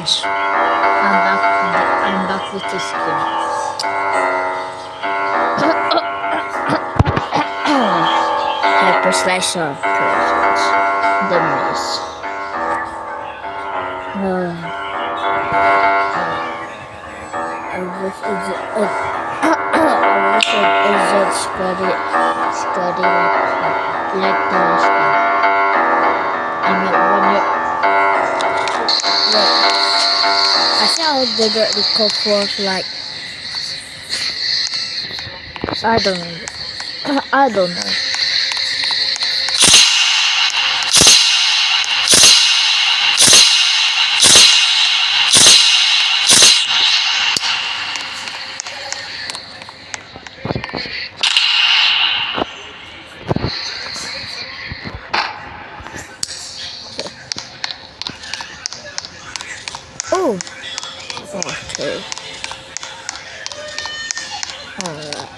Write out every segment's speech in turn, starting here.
guys, I'm back with this game. Hyper Slicer Presents The Maze. I wish it is that scary like the last one. And when you look, I felt they got the code for like I don't know. I don't know. Oh, okay. Alright.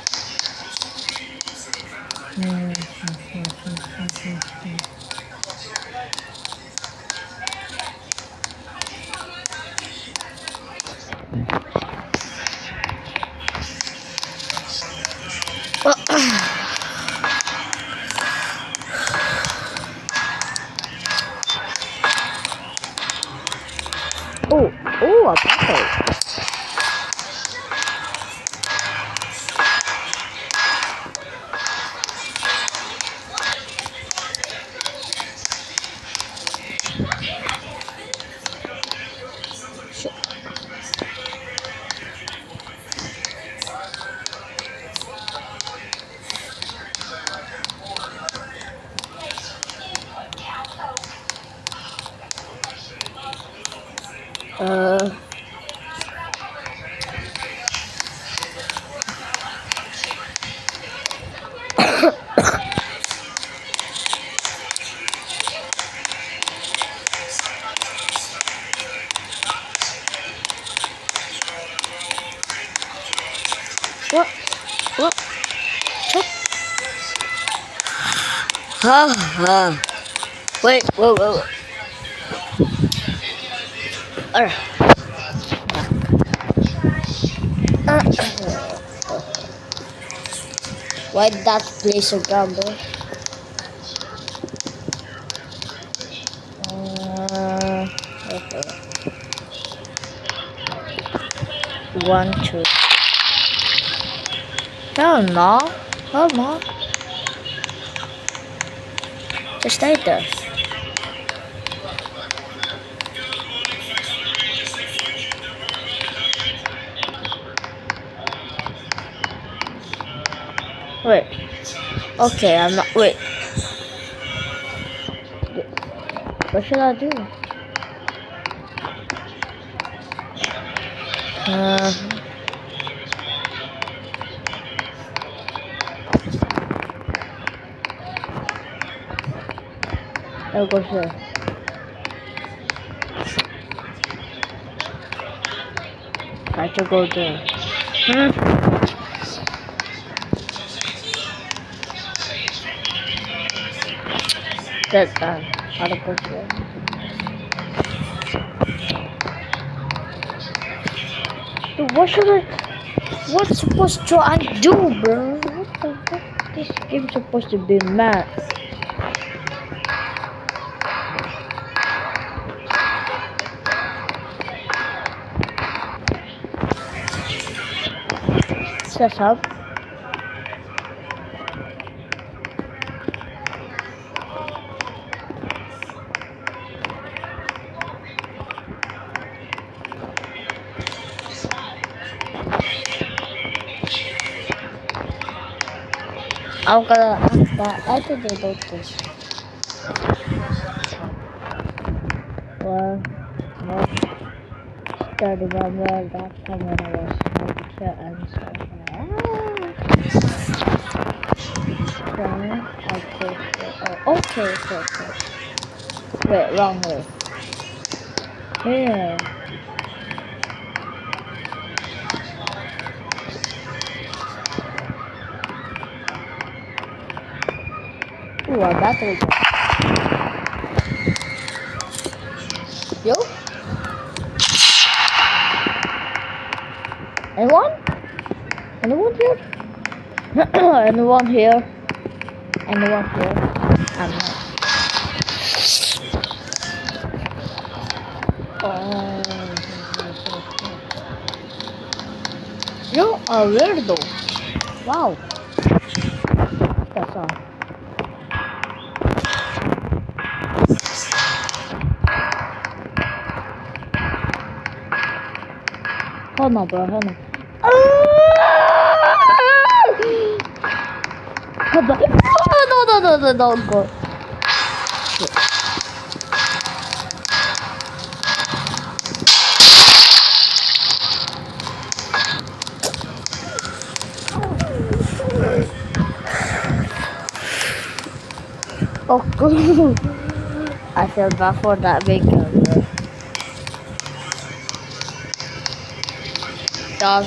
Oh, a bottle. What? What? Ha. Wait. Alright. Why that place a gamble? Okay. 1, 2. Hell no. Come on. Just stay there. Wait. Okay, I'm not. Wait. What should I do? I'll go here. I should go there. That's done. How to go here? Dude, what's supposed to undo, bro? What the fuck? This game's supposed to be mad. Set up. I'm gonna actually do this. Well, no. Start remember that time when I was mature and so okay. Wait, wrong way. Here. Ooh, a battery. Yo? Anyone? Anyone here? Anyone here? Anyone here? I'm not. Oh, you're a weirdo. Wow. That's all. Hold on, bro. Hold on. Hold on. No, don't go. Shit. Oh, cool. I feel bad for that big girl. Dog,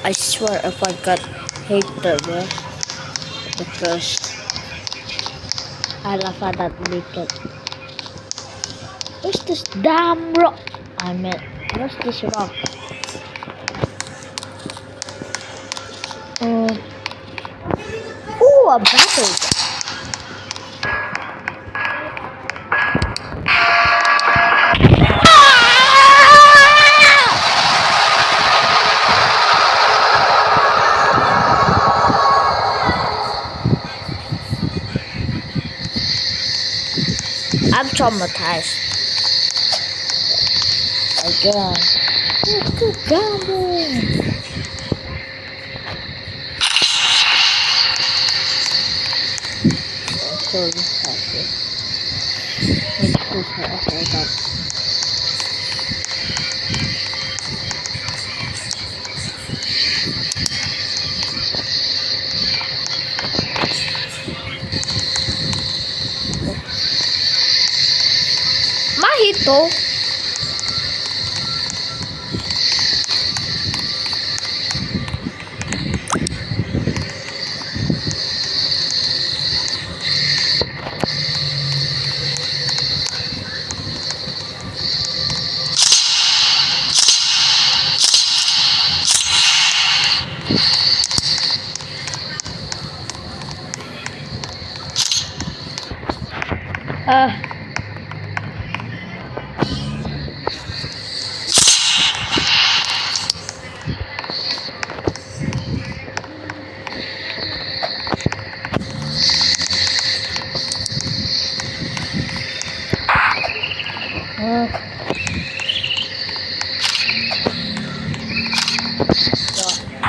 I swear if I got hate the bro, because I laugh at that big girl. Where's this damn rock? I mean, where's this rock? Ooh, a battle. I'm traumatized. Again. Let's go gambling. Cool, that's it. Let's go for that. Mahito.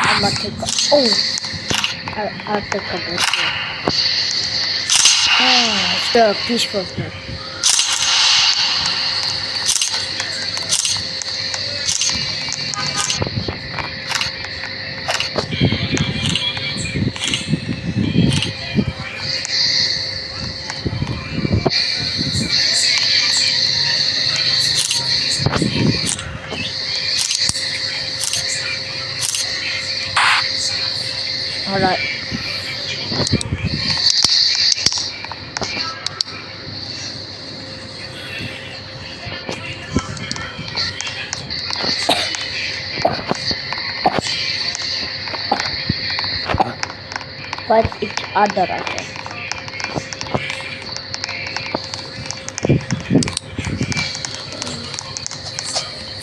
I'm gonna take a, I'll take a break here. It's still peaceful here. Alright. Fight each other, I think.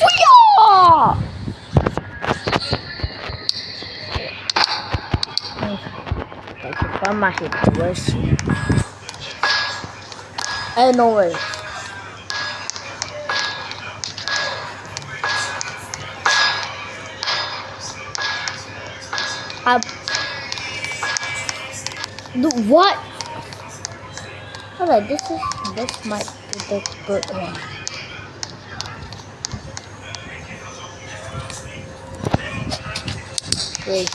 Fire! If I'm hit the worst. No way. What? Alright, this might be the good one. Wait.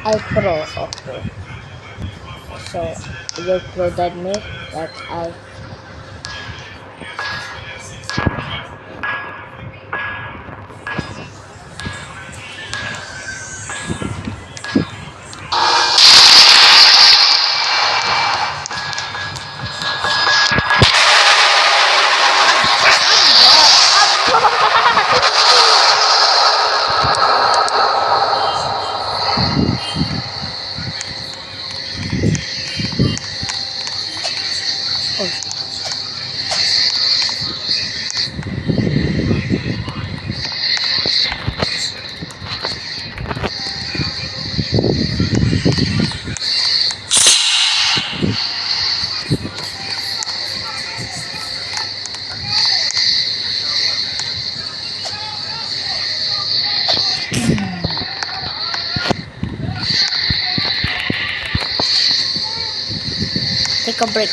I throw, okay. So you throw that me that I a break.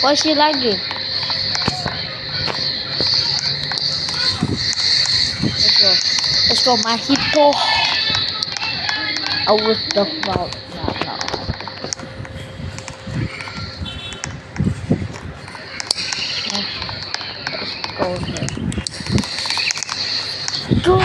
Why is she lagging? Let's go. Let's go, Mahito. I was the fault. No. Let's go here. Go!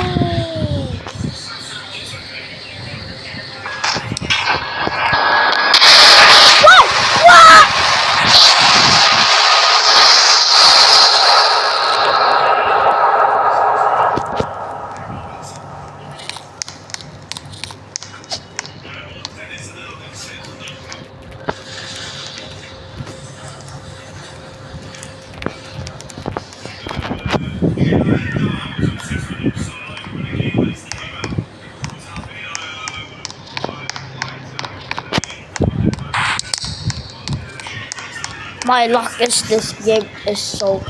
My luck is this game is so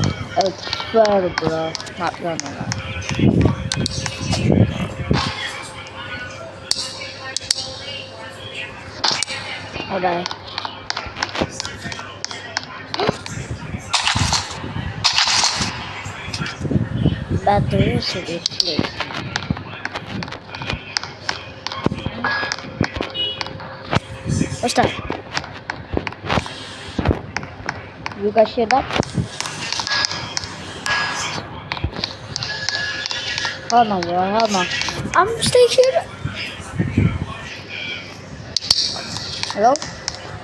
fair, bro. Not gonna lie. Okay. Battery should be placed. What's that? You guys hear that? Oh no, bro, hell no. I'm staying here. Hello?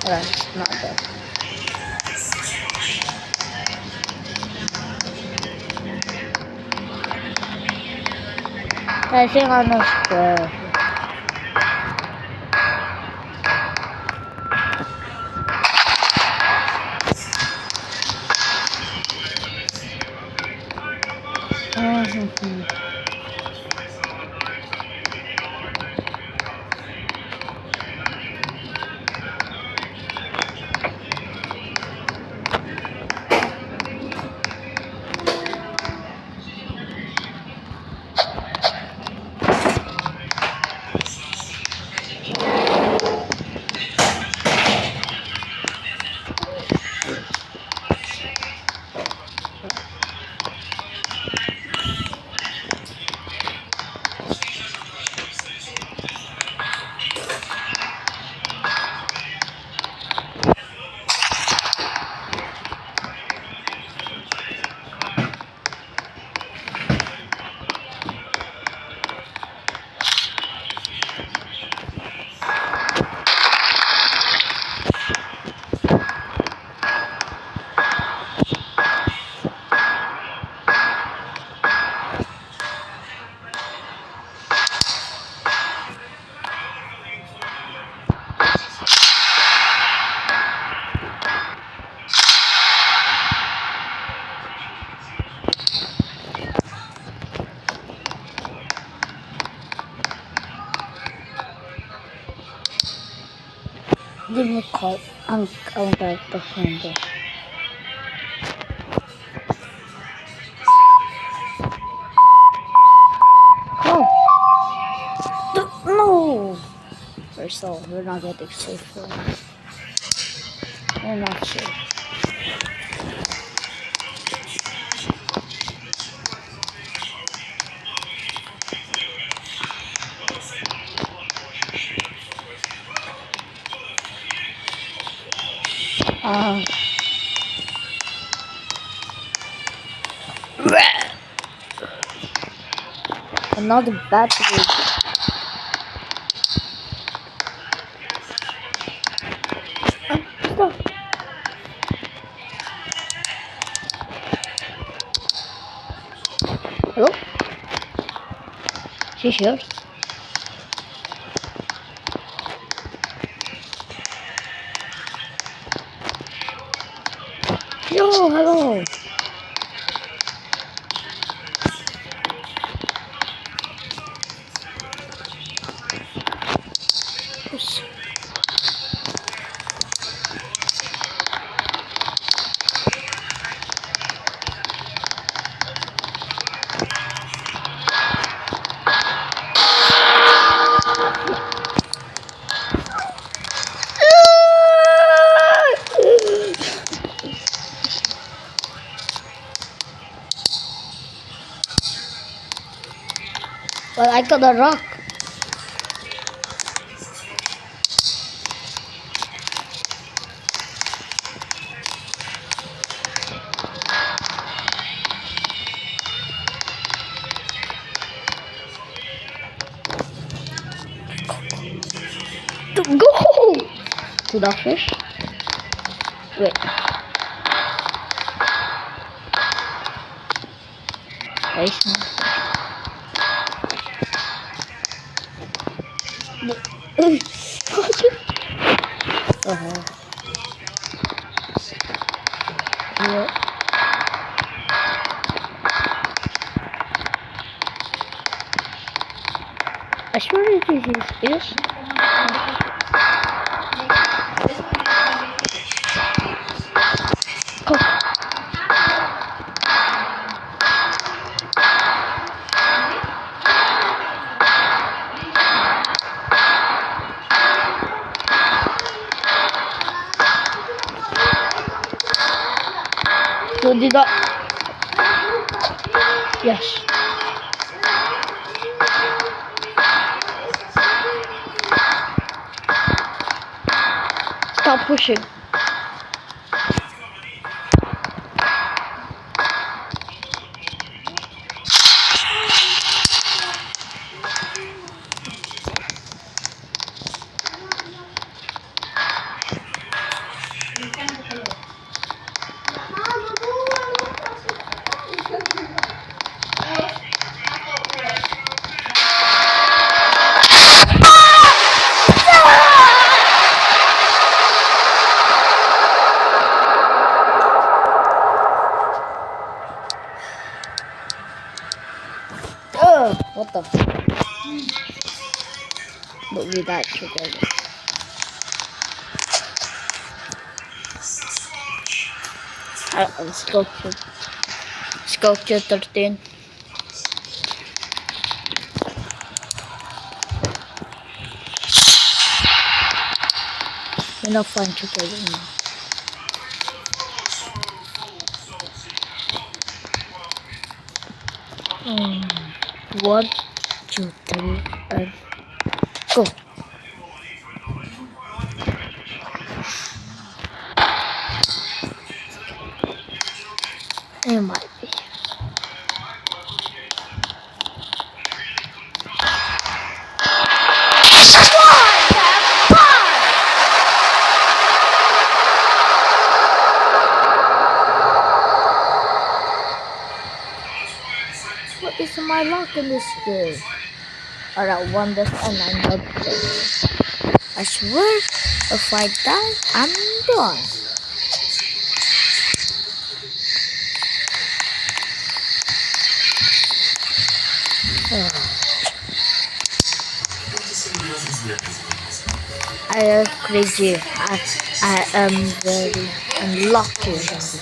Alright, it's not there. I think I'm not square. Give me a call. I'm going to find it. Oh! No! We're not getting safe. We're not safe. Another battery. Stop. Hello? She's here. Yo! Well, I got a rock. To go to the fish. Wait. Wait. Uh-huh. Yeah. I swear it is. Go. So did I? Yes. Stop pushing. What the? But we died together. Sculpture 13. We're not fine together now. One, two, three, and go. It might be. What is my luck in this game? Alright, one death and I'm not dead. I swear, if I die, I'm done. I am crazy. I am very unlucky in this.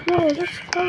No, let's go.